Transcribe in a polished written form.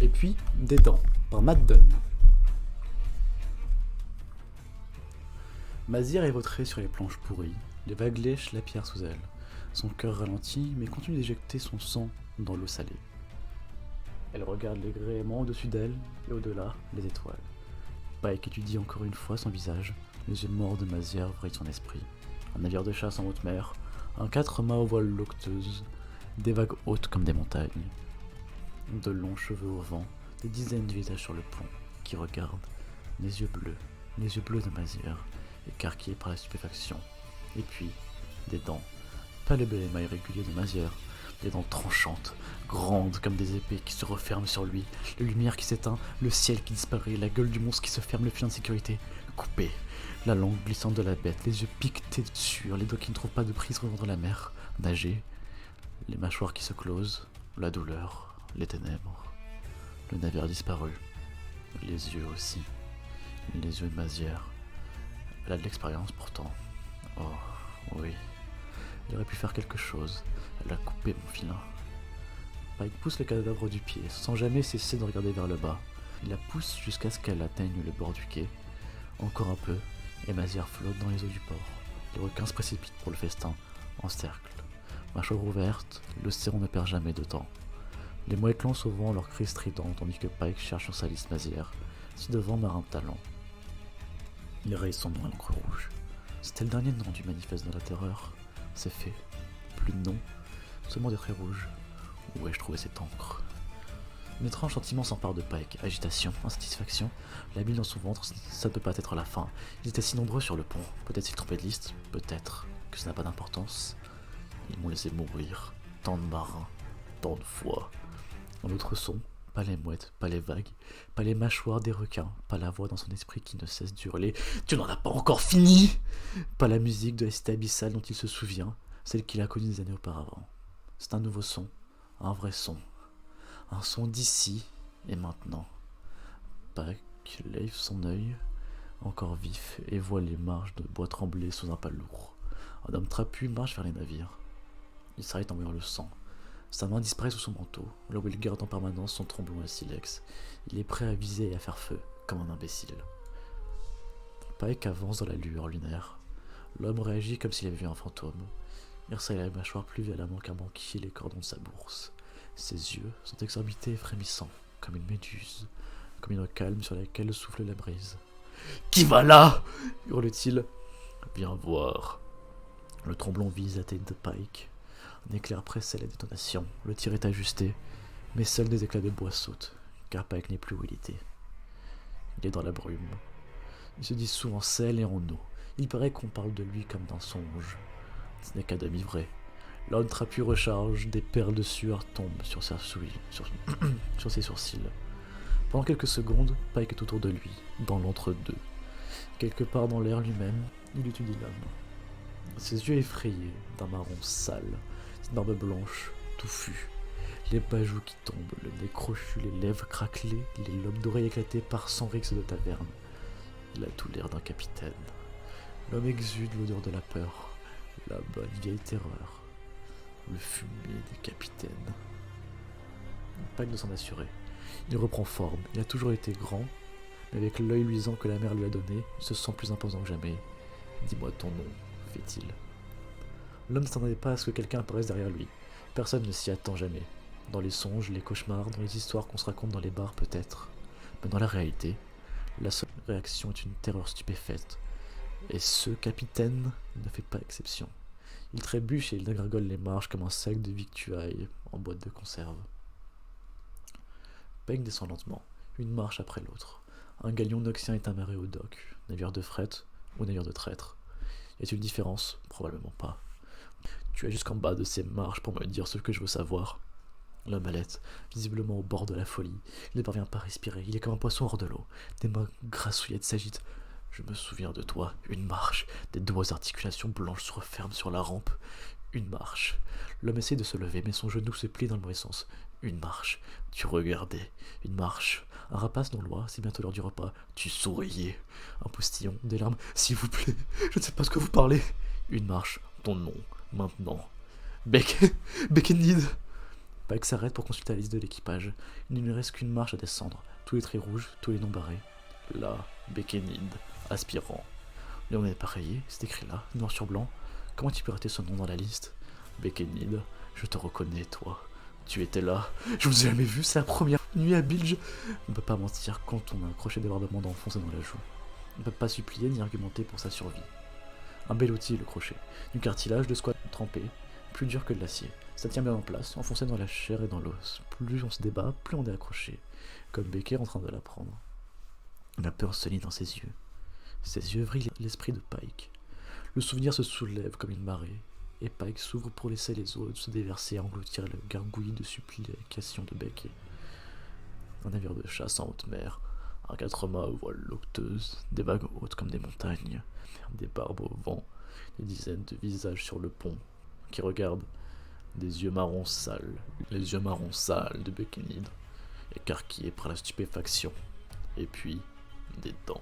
Et puis, Des dents, par Matt Dunn. Mazir est vautrée sur les planches pourries, les vagues lèchent la pierre sous elle. Son cœur ralentit, mais continue d'éjecter son sang dans l'eau salée. Elle regarde les gréements au-dessus d'elle, et au-delà, les étoiles. Pike étudie encore une fois son visage, les yeux morts de Mazir vrillent son esprit. Un navire de chasse en haute mer, un 4-mâts aux voiles loqueteuses, des vagues hautes comme des montagnes. De longs cheveux au vent, des dizaines de visages sur le pont, qui regardent, les yeux bleus de Mazir, écarquillés par la stupéfaction. Et puis, des dents, pas le bel émail régulier de Mazir, des dents tranchantes, grandes comme des épées qui se referment sur lui, la lumière qui s'éteint, le ciel qui disparaît, la gueule du monstre qui se ferme, le filet de sécurité coupé, la langue glissante de la bête, les yeux piquetés de sueur, les doigts qui ne trouvent pas de prise rejoindre la mer, nager, les mâchoires qui se closent, la douleur, les ténèbres. Le navire disparu, les yeux aussi, les yeux de Mazir. Elle a de l'expérience pourtant. Oh, oui. Il aurait pu faire quelque chose. Elle a coupé mon filin. Pike pousse le cadavre du pied, sans jamais cesser de regarder vers le bas. Il la pousse jusqu'à ce qu'elle atteigne le bord du quai. Encore un peu, et Mazir flotte dans les eaux du port. Les requins se précipitent pour le festin, en cercle. Mâchoire ouverte, l'océan ne perd jamais de temps. Les mouettes lancent au vent leurs cris stridents, tandis que Pike cherche sur sa liste Mazir, si devant marin de talent. Il raye son nom à l'encre rouge. C'était le dernier nom du manifeste de la terreur. C'est fait. Plus de nom, seulement des traits rouges. Où ai-je trouvé cette encre? Un étrange sentiment s'empare de Pike. Agitation, insatisfaction, la bile dans son ventre, ça ne peut pas être la fin. Ils étaient si nombreux sur le pont. Peut-être s'ils trompaient de liste, peut-être que ça n'a pas d'importance. Ils m'ont laissé mourir. Tant de marins, tant de fois. Un autre son, pas les mouettes, pas les vagues, pas les mâchoires des requins, pas la voix dans son esprit qui ne cesse d'hurler « Tu n'en as pas encore fini !» Pas la musique de la cité abyssale dont il se souvient, celle qu'il a connue des années auparavant. C'est un nouveau son, un vrai son. Un son d'ici et maintenant. Pike lève son œil, encore vif, et voit les marches de bois trembler sous un pas lourd. Un homme trapu marche vers les navires. Il s'arrête en voyant le sang. Sa main disparaît sous son manteau, là où il garde en permanence son tromblon à silex. Il est prêt à viser et à faire feu, comme un imbécile. Pike avance dans la lueur lunaire. L'homme réagit comme s'il avait vu un fantôme. Il resserre la mâchoire plus violemment qu'un banquier les cordons de sa bourse. Ses yeux sont exorbités et frémissants, comme une méduse, comme une eau calme sur laquelle souffle la brise. « Qui va là ?» hurle-t-il. « Viens voir. » Le tromblon vise la tête de Pike. Un éclair précède la détonation, le tir est ajusté, mais seuls des éclats de bois sautent, car Pike n'est plus où il était. Il est dans la brume. Il se dissout en sel et en eau. Il paraît qu'on parle de lui comme d'un songe. Ce n'est qu'à demi vrai. L'homme trapu recharge, des perles de sueur tombent sur ses sourcils. Pendant quelques secondes, Pike est autour de lui, dans l'entre-deux. Quelque part dans l'air lui-même, il étudie l'homme. Ses yeux effrayés, d'un marron sale, une barbe blanche, touffue, les bajoux qui tombent, le nez crochu, les lèvres craquelées, les lobes d'oreilles éclatés par 100 rixes de taverne. Il a tout l'air d'un capitaine. L'homme exude l'odeur de la peur, la bonne vieille terreur, le fumier des capitaines. Pike de s'en assurer. Il reprend forme, il a toujours été grand, mais avec l'œil luisant que la mer lui a donné, il se sent plus imposant que jamais. « Dis-moi ton nom », fait-il. L'homme ne s'attendait pas à ce que quelqu'un apparaisse derrière lui. Personne ne s'y attend jamais. Dans les songes, les cauchemars, dans les histoires qu'on se raconte dans les bars peut-être. Mais dans la réalité, la seule réaction est une terreur stupéfaite. Et ce capitaine ne fait pas exception. Il trébuche et il dégringole les marches comme un sac de victuailles en boîte de conserve. Pike descend lentement, une marche après l'autre. Un galion noxien est amarré au dock, navire de fret ou navire de traître. Y a-t-il une différence? Probablement pas. Tu es jusqu'en bas de ces marches pour me dire ce que je veux savoir. L'homme halète, visiblement au bord de la folie. Il ne parvient pas à respirer, il est comme un poisson hors de l'eau. Des mains grassouillettes s'agitent. Je me souviens de toi. Une marche. Des doigts aux articulations blanches se referment sur la rampe. Une marche. L'homme essaie de se lever, mais son genou se plie dans le mauvais sens. Une marche. Tu regardais. Une marche. Un rapace dans l'oie, c'est bientôt l'heure du repas. Tu souriais. Un postillon, des larmes. S'il vous plaît, je ne sais pas ce que vous parlez. Une marche. Ton nom. Maintenant. Beckennid. Pike s'arrête pour consulter la liste de l'équipage. Il ne lui reste qu'une marche à descendre. Tous les traits rouges, tous les noms barrés. Là, Beckenid, aspirant. Le nom n'est pas rayé, c'est écrit là, noir sur blanc. Comment tu peux rater ce nom dans la liste? Beckenid, je te reconnais, toi. Tu étais là. Je vous ai jamais vu, c'est la première nuit à Bilge. On ne peut pas mentir quand on a un crochet débordement enfoncé dans la joue. On ne peut pas supplier ni argumenter pour sa survie. Un bel outil, le crochet. Du cartilage de squat trempé, plus dur que de l'acier. Ça tient bien en place, enfoncé dans la chair et dans l'os. Plus on se débat, plus on est accroché. Comme Becker en train de l'apprendre. La peur se lit dans ses yeux. Ses yeux vrillent l'esprit de Pike. Le souvenir se soulève comme une marée, et Pike s'ouvre pour laisser les eaux se déverser et engloutir le gargouillis de supplications de Becker. Un navire de chasse en haute mer, à 4 mâts aux voiles loqueteuses, des vagues hautes comme des montagnes, des barbes au vent, des dizaines de visages sur le pont, qui regardent, des yeux marrons sales, les yeux marrons sales de Beckenid, écarquillés par la stupéfaction, et puis des dents.